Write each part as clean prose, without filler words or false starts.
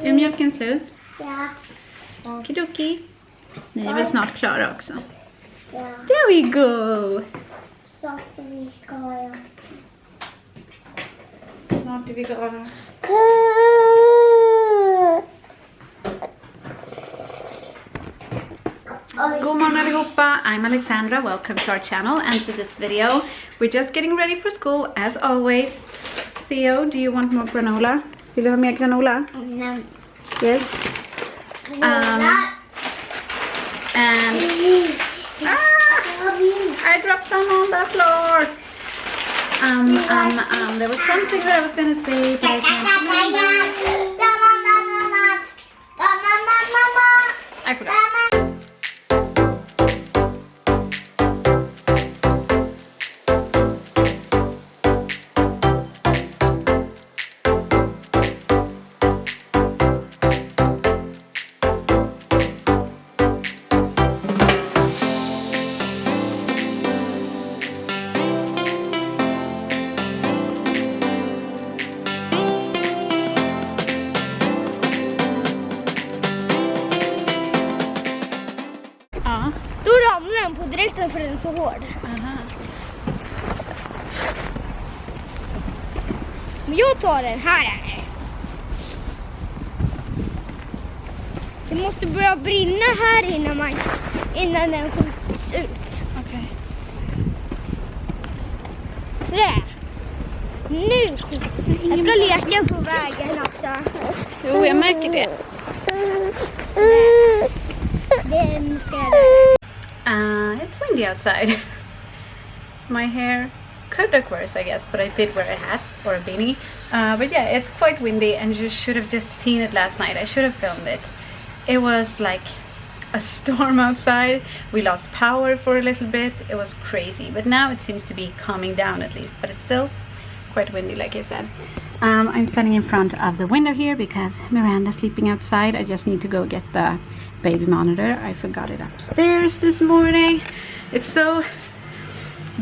Är mjölken slut? Ja. Okidoki. Ni är väl snart klara också. Ja. There we go! Så vi ska göra. Snart är vi klara. God morning allihopa, I'm Alexandra, welcome to our channel and to this video. We're just getting ready for school as always. Theo, do you want more granola? Vill du ha mer granola? Nej. Yes. And I dropped some on the floor. There was something that I was gonna say, but I can't remember. I forgot. Då ramlar den på direkten för den är så hård. Aha. Men jag tar den här. Det måste börja brinna här innan den skjuts ut. Okej. Sådär. Nu. Jag ska leka på vägen också. Jo, jag märker det. Vem ska det? It's windy outside. My hair could look worse, I guess, but I did wear a hat or a beanie. But yeah, it's quite windy, and you should have just seen it last night. I should have filmed it. It was like a storm outside. We lost power for a little bit. It was crazy, but now it seems to be calming down at least, but it's still quite windy, like I said. I'm standing in front of the window here because Myranda's sleeping outside. I just need to go get the baby monitor. I forgot it upstairs this morning. It's so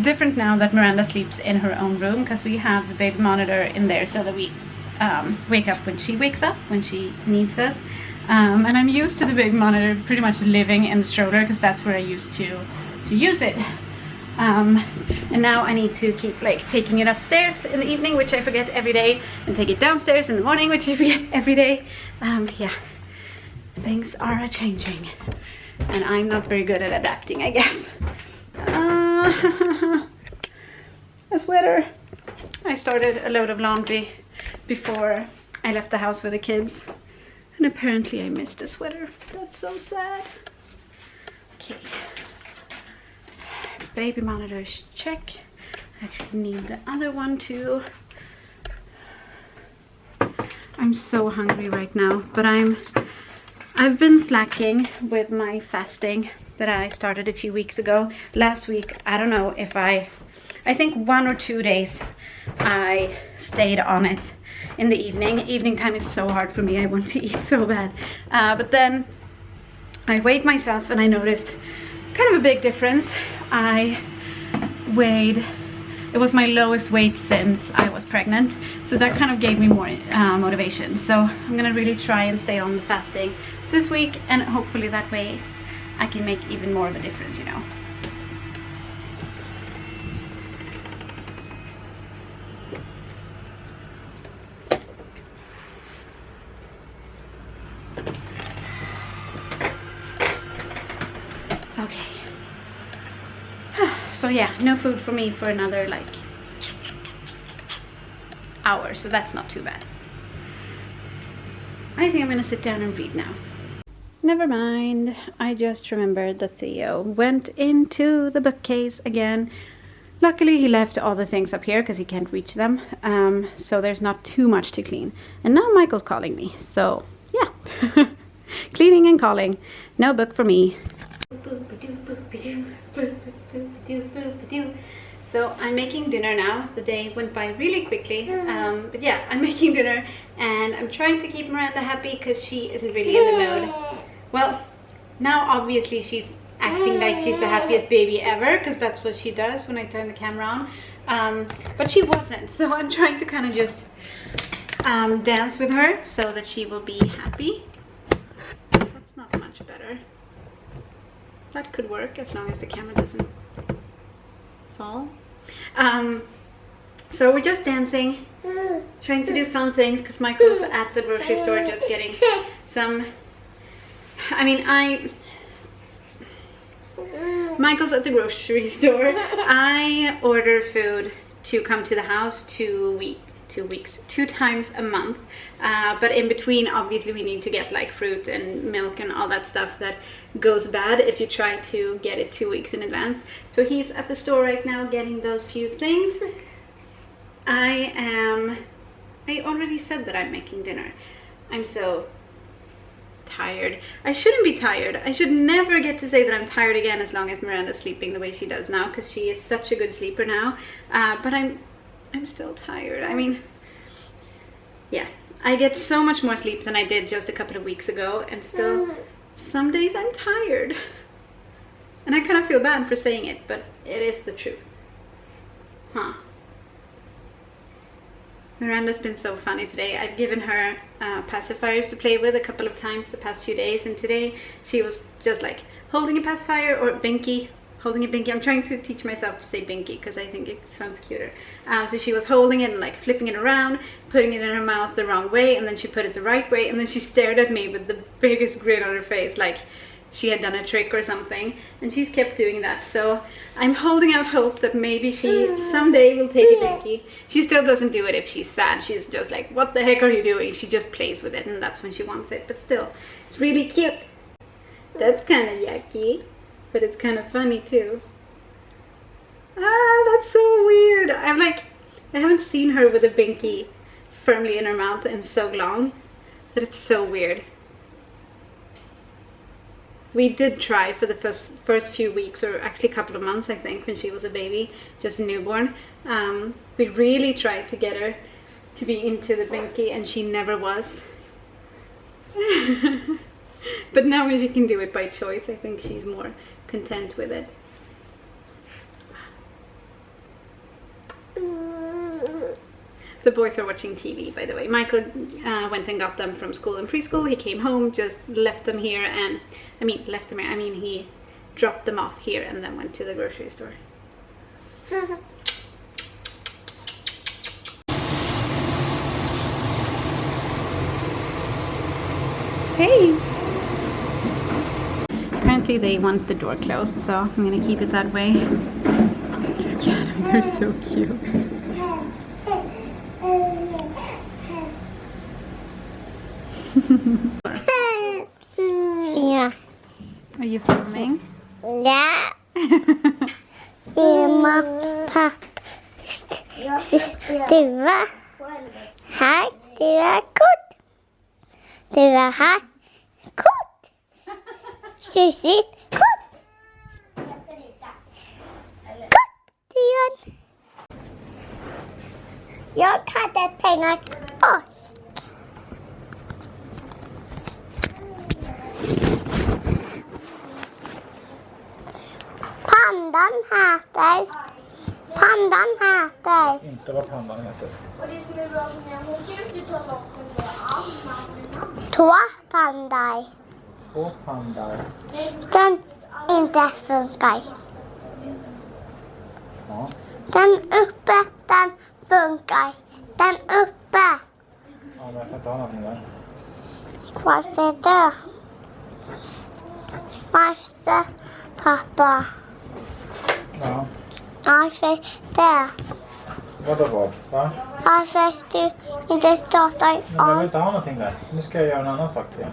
different now that Myranda sleeps in her own room because we have the baby monitor in there so that we wake up when she wakes up, when she needs us. And I'm used to the baby monitor pretty much living in the stroller because that's where I used to use it. And now I need to keep like taking it upstairs in the evening, which I forget every day, and take it downstairs in the morning, which I forget every day. Yeah. Things are changing, and I'm not very good at adapting, I guess. A sweater. I started a load of laundry before I left the house with the kids, and apparently I missed a sweater. That's so sad. Okay. Baby monitors, check. I actually need the other one too. I'm so hungry right now, but I've been slacking with my fasting that I started a few weeks ago. Last week, I don't know if I think 1 or 2 days I stayed on it in the evening. Evening time is so hard for me. I want to eat so bad. But then I weighed myself and I noticed kind of a big difference. I weighed, it was my lowest weight since I was pregnant. So that kind of gave me more motivation. So I'm gonna really try and stay on the fasting this week, and hopefully that way I can make even more of a difference, you know. Okay. So yeah, no food for me for another like hour, so that's not too bad. I think I'm gonna sit down and read now. Never mind, I just remembered that Theo went into the bookcase again. Luckily he left all the things up here because he can't reach them, so there's not too much to clean. And now Michael's calling me, so yeah. Cleaning and calling. No book for me. So I'm making dinner now. The day went by really quickly, but yeah, I'm making dinner and I'm trying to keep Myranda happy because she isn't really in the mood. Well, now obviously she's acting like she's the happiest baby ever because that's what she does when I turn the camera on, but she wasn't, so I'm trying to kind of just dance with her so that she will be happy. That's not much better. That could work as long as the camera doesn't fall. So we're just dancing, trying to do fun things because Michael's at the grocery store just getting some... Michael's at the grocery store. I order food to come to the house 2 times a month. But in between, obviously, we need to get like fruit and milk and all that stuff that goes bad if you try to get it 2 weeks in advance. So he's at the store right now getting those few things. I already said that I'm making dinner. I'm so tired. I shouldn't be tired. I should never get to say that I'm tired again as long as Myranda's sleeping the way she does now, because she is such a good sleeper now. But I'm still tired. I mean, yeah, I get so much more sleep than I did just a couple of weeks ago, and still some days I'm tired. And I kind of feel bad for saying it, but it is the truth. Huh. Myranda's been so funny today. I've given her pacifiers to play with a couple of times the past few days, and today she was just like holding a pacifier or binky, holding a binky. I'm trying to teach myself to say binky because I think it sounds cuter. So she was holding it and like flipping it around, putting it in her mouth the wrong way, and then she put it the right way, and then she stared at me with the biggest grin on her face, like she had done a trick or something, and she's kept doing that. So I'm holding out hope that maybe she someday will take a binky. She still doesn't do it if she's sad. She's just like, what the heck are you doing? She just plays with it, and that's when she wants it. But still, it's really cute. That's kind of yucky, but it's kind of funny too. Ah, that's so weird. I haven't seen her with a binky firmly in her mouth in so long that it's so weird. We did try for the first few weeks, or actually a couple of months, I think, when she was a baby, just a newborn. We really tried to get her to be into the binky, and she never was. But now when she can do it by choice, I think she's more content with it. The boys are watching TV, by the way. Michael went and got them from school and preschool. He came home, just left them here, and he dropped them off here and then went to the grocery store. Hey! Apparently they want the door closed, so I'm gonna keep it that way. Look at them, they're so cute. Yeah. Are you filming? Yeah. Filma pappa. Duva. Här. Du är kort. Du är här. Kort. Tjusigt. Kort. Kort. Tyrion. Jag hade pengar. Åh. Pandan heter. Inte vad pandan heter. Två pandor. Två pandor. Den inte funkar. Ja. Den uppe, den funkar. Den uppe. Ja, men jag ska inte ha någonting där. Varför det? Varför, pappa? Ja. Varför det? Vadå vad? Va? Varför du inte startar Men jag vill om? inte ha någonting där. Nu ska jag göra en annan sak till.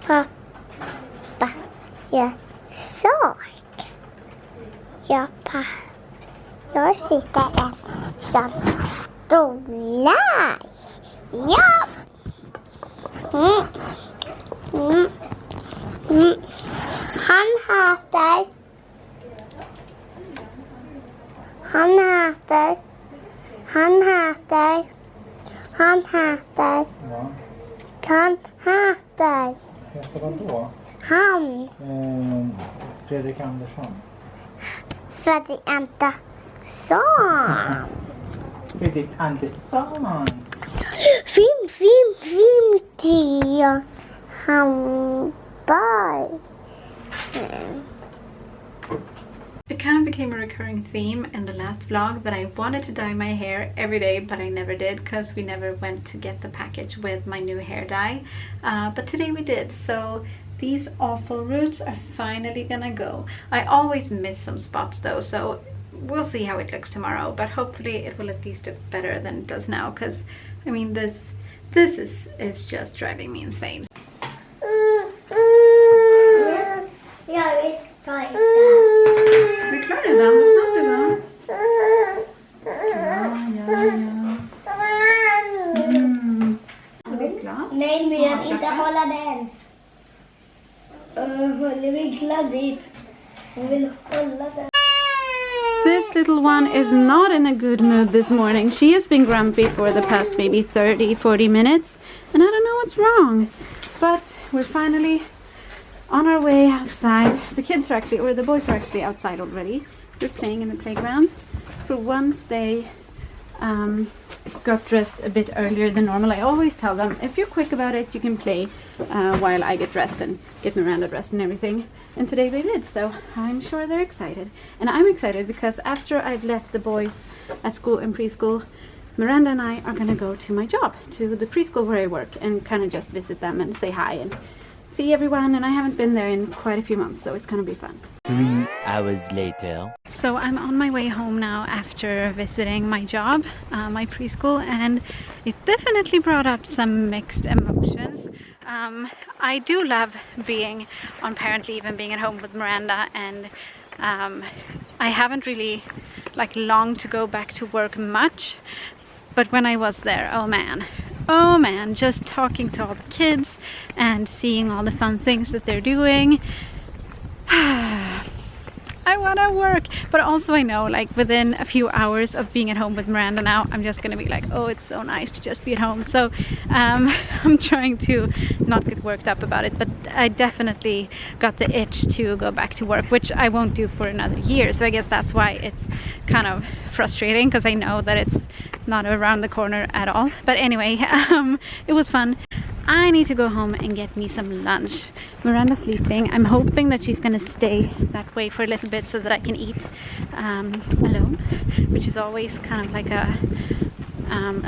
Pappa, jag sak. Jag sitter en som stolar. Ja. Han heter. Ja. Heter vad då? Han. Fredrik Andersson. För att det inte sån. Vi fick antisan. Film till handboll. It kind of became a recurring theme in the last vlog that I wanted to dye my hair every day, but I never did because we never went to get the package with my new hair dye. But today we did, so these awful roots are finally gonna go. I always miss some spots though, so we'll see how it looks tomorrow, but hopefully it will at least look better than it does now, because I mean this is just driving me insane. Jag vill ta det. Vi klarar det, vad snabbt det var. Det är klart. Nej, men inte hålla den. Hon vill kladdigt. Hon vill hålla den. This little one is not in a good mood this morning. She has been grumpy for the past maybe 30-40 minutes, and I don't know what's wrong. But we're finally on our way outside. The kids are actually, or the boys are actually outside already. We're playing in the playground. For once they got dressed a bit earlier than normal. I always tell them, if you're quick about it, you can play while I get dressed and get Myranda dressed and everything. And today they did, so I'm sure they're excited. And I'm excited because after I've left the boys at school and preschool, Myranda and I are gonna go to my job, to the preschool where I work, and kind of just visit them and say hi and see everyone. And I haven't been there in quite a few months, so it's gonna be fun. 3 hours later. So I'm on my way home now after visiting my job, my preschool, and it definitely brought up some mixed emotions. I do love being on parent leave and being at home with Myranda, and I haven't really longed to go back to work much, but when I was there, oh man, just talking to all the kids and seeing all the fun things that they're doing. I want to work, but also I know within a few hours of being at home with Myranda now, I'm just gonna be like, oh, it's so nice to just be at home. So I'm trying to not get worked up about it, but I definitely got the itch to go back to work, which I won't do for another year. So I guess that's why it's kind of frustrating, because I know that it's not around the corner at all. But anyway, it was fun. I need to go home and get me some lunch. Myranda's sleeping. I'm hoping that she's gonna stay that way for a little bit so that I can eat alone, which is always kind of like a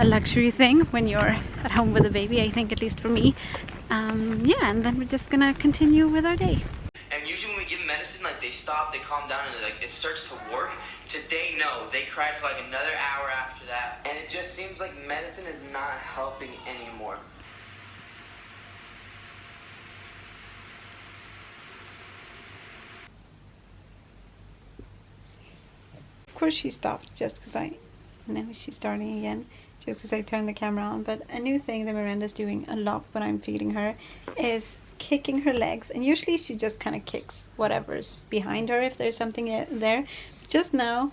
luxury thing when you're at home with a baby, I think, at least for me. Yeah, and then we're just gonna continue with our day. And usually when we give medicine, they stop, they calm down, and it starts to work. Today, no, they cried for another hour after that, and it just seems like medicine is not helping anymore. Of course she stopped just because now she's starting again, just because I turned the camera on. But a new thing that Miranda's doing a lot when I'm feeding her is kicking her legs, and usually she just kind of kicks whatever's behind her if there's something there. Just now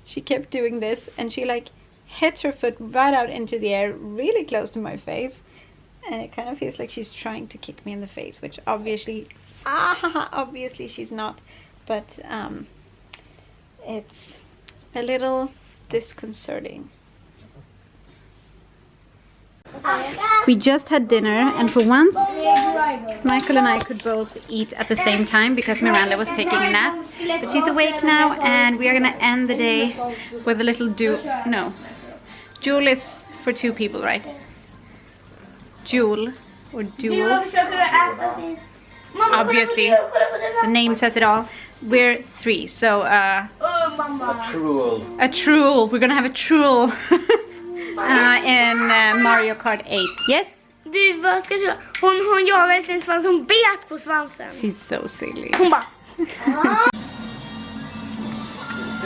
she kept doing this, and she hit her foot right out into the air really close to my face, and it kind of feels like she's trying to kick me in the face, which obviously she's not, but it's a little disconcerting. We just had dinner, and for once Michael and I could both eat at the same time because Myranda was taking a nap, but she's awake now, and we are gonna end the day with a little Jewel is for 2 people, right? Jewel or duel, obviously the name says it all. We're 3, so a truel. We're gonna have a truel in Mario Kart 8. Yes? Du, vad ska jag säga? Hon gör väl sin svans, hon bet på svansen. She's so silly. Hon bara...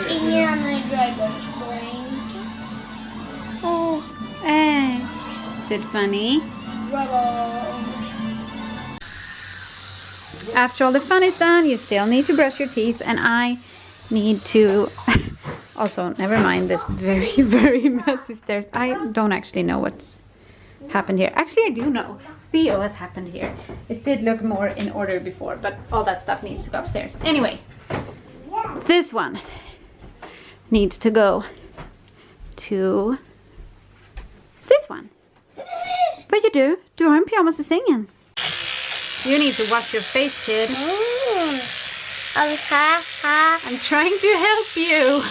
Ingen annan i Dragon Point. Oh, is it funny? After all the fun is done, you still need to brush your teeth, and I need to also, never mind this very, very messy stairs. I don't actually know what's happened here. Actually, I do know. Theo has happened here. It did look more in order before, but all that stuff needs to go upstairs. Anyway, this one need to go to this one. But you do. Du har en pyjamas i sängen. You need to wash your face, kid. I'm trying to help you.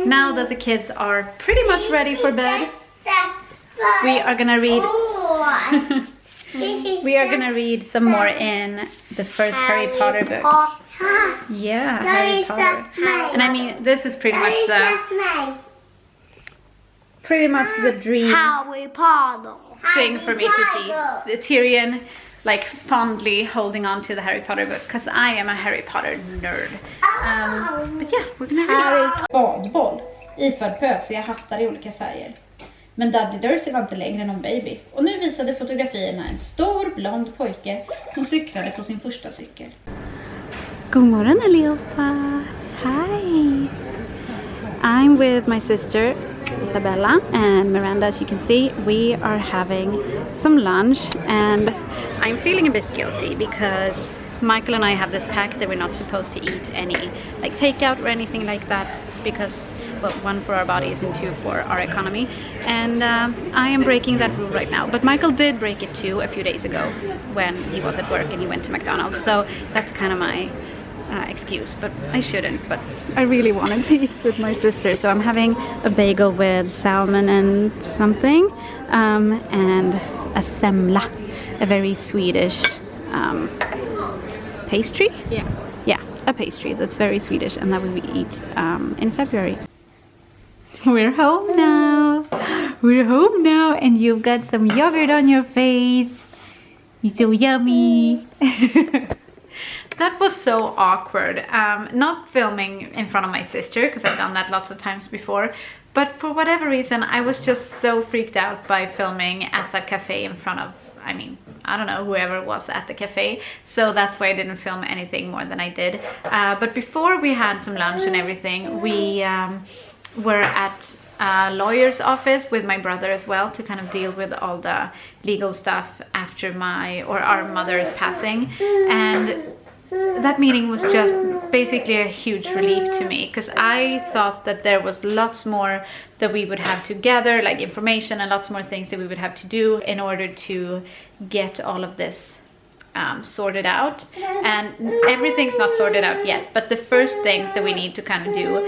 Now that the kids are pretty much ready for bed, we are gonna read we are gonna read some more in the first Harry Potter book. Yeah, Harry Potter. And I mean, this is pretty much the dream Harry Potter thing for me to see. The Tyrion like fondly holding on to the Harry Potter book, because I am a Harry Potter nerd. But yeah, we're gonna read. Badboll iförd pösiga hattar i olika färger. Men Daddy Dursley var inte längre någon baby. Och nu visade fotografierna en stor blond pojke som cyklade på sin första cykel. God morgon allihopa! Hi! I'm with my sister Isabella and Myranda. As you can see, we are having some lunch and I'm feeling a bit guilty because Michael and I have this pact that we're not supposed to eat any like takeout or anything like that because, well, one, for our bodies, and two, for our economy. And I am breaking that rule right now. But Michael did break it too a few days ago when he was at work and he went to McDonald's. So that's kind of my excuse, but I shouldn't. But I really wanted to eat with my sister. So I'm having a bagel with salmon and something, and a semla, a very Swedish pastry. Yeah, a pastry that's very Swedish and that we eat in February. We're home now. We're home now, and you've got some yogurt on your face. It's so yummy. That was so awkward. Not filming in front of my sister, because I've done that lots of times before. But for whatever reason, I was just so freaked out by filming at the cafe in front of, I mean, I don't know, whoever was at the cafe. So that's why I didn't film anything more than I did. But before we had some lunch and everything, we were at a lawyer's office with my brother as well to kind of deal with all the legal stuff after our mother's passing. And that meeting was just basically a huge relief to me, because I thought that there was lots more that we would have to gather, like information, and lots more things that we would have to do in order to get all of this sorted out. And everything's not sorted out yet, but the first things that we need to kind of do,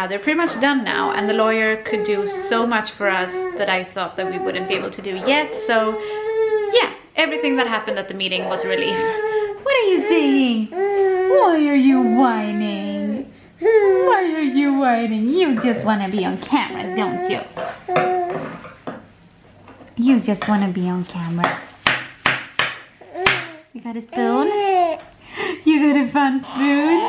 they're pretty much done now, and the lawyer could do so much for us that I thought that we wouldn't be able to do yet. So yeah, everything that happened at the meeting was a relief. What are you saying? Why are you whining? Why are you whining? You just want to be on camera, don't you? You just want to be on camera. You got a spoon? You got a fun spoon?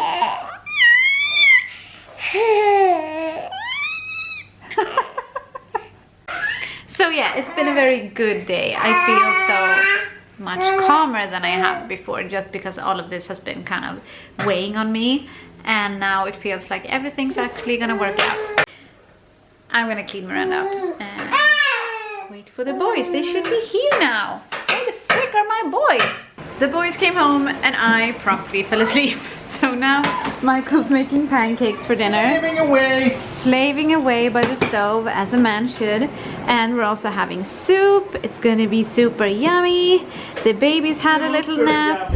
So yeah, it's been a very good day. I feel so much calmer than I have before, just because all of this has been kind of weighing on me, and now it feels like everything's actually gonna work out. I'm gonna clean Myranda up and wait for the boys. They should be here now. Where the frick are my boys? The boys came home and I promptly fell asleep. So now Michael's making pancakes for dinner. Slaving away by the stove, as a man should. And we're also having soup. It's gonna be super yummy. The babies had a little nap.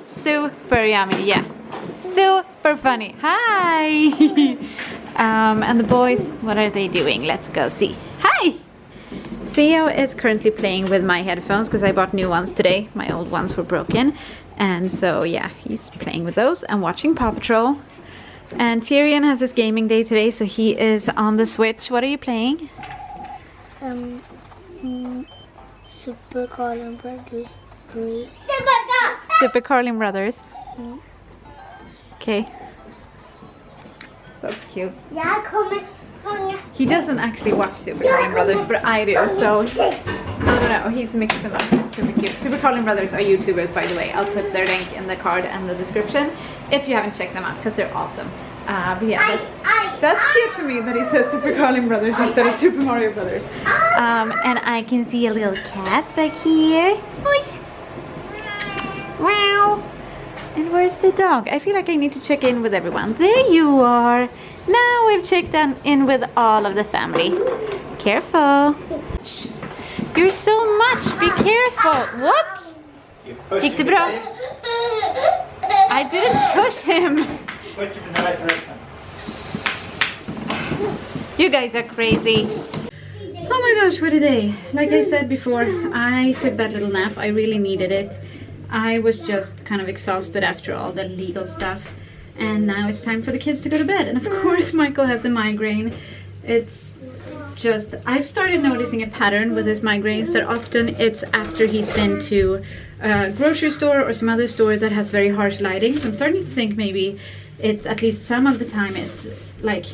Super yummy, yeah. Super funny. Hi! And the boys, what are they doing? Let's go see. Hi! Theo is currently playing with my headphones because I bought new ones today. My old ones were broken. And so yeah, he's playing with those and watching Paw Patrol. And Tyrion has his gaming day today, so he is on the Switch. What are you playing? Super Carlin Brothers 3. Super Carlin Brothers. Okay. That's cute. He doesn't actually watch Super Carlin Brothers, but I do, so I don't know, he's mixed them up. It's super cute. Super Carlin Brothers are YouTubers, by the way. I'll put their link in the card and the description if you haven't checked them out, because they're awesome. But yeah, that's cute to me that he says Super Carlin Brothers instead of Super Mario Brothers. And I can see a little cat back here. Smush! Wow! And where's the dog? I feel like I need to check in with everyone. There you are. Now we've checked in with all of the family. Careful. Shh. You're so much. Be careful. Whoops. Gick det bra? I didn't push him. You guys are crazy. Oh my gosh, what a day. Like I said before, I took that little nap. I really needed it. I was just kind of exhausted after all the legal stuff. And now it's time for the kids to go to bed. And of course Michael has a migraine. It's just, I've started noticing a pattern with his migraines that often it's after he's been to a grocery store or some other store that has very harsh lighting. So I'm starting to think maybe it's, at least some of the time, it's like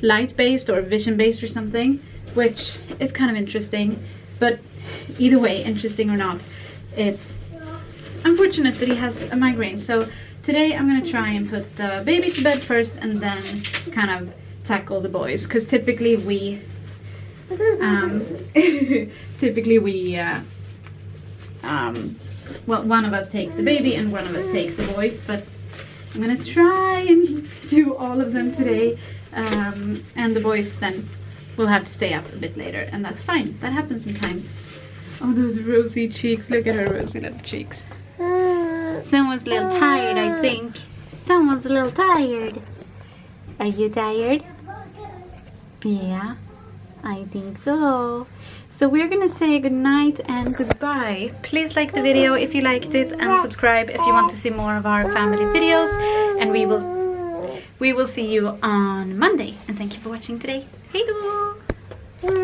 light-based or vision-based or something, which is kind of interesting. But either way, interesting or not, it's unfortunate that he has a migraine. So today I'm gonna try and put the baby to bed first and then kind of tackle the boys, because typically we well, one of us takes the baby and one of us takes the boys, but I'm gonna try and do all of them today, and the boys then will have to stay up a bit later, and that's fine. That happens sometimes. Oh, those rosy cheeks. Look at her rosy little cheeks. Someone's a little tired, I think. Someone's a little tired. Are you tired? Yeah, I think so. So we're gonna say good night and goodbye. Please like the video if you liked it, and subscribe if you want to see more of our family videos. And we will see you on Monday. And thank you for watching today. Hey do.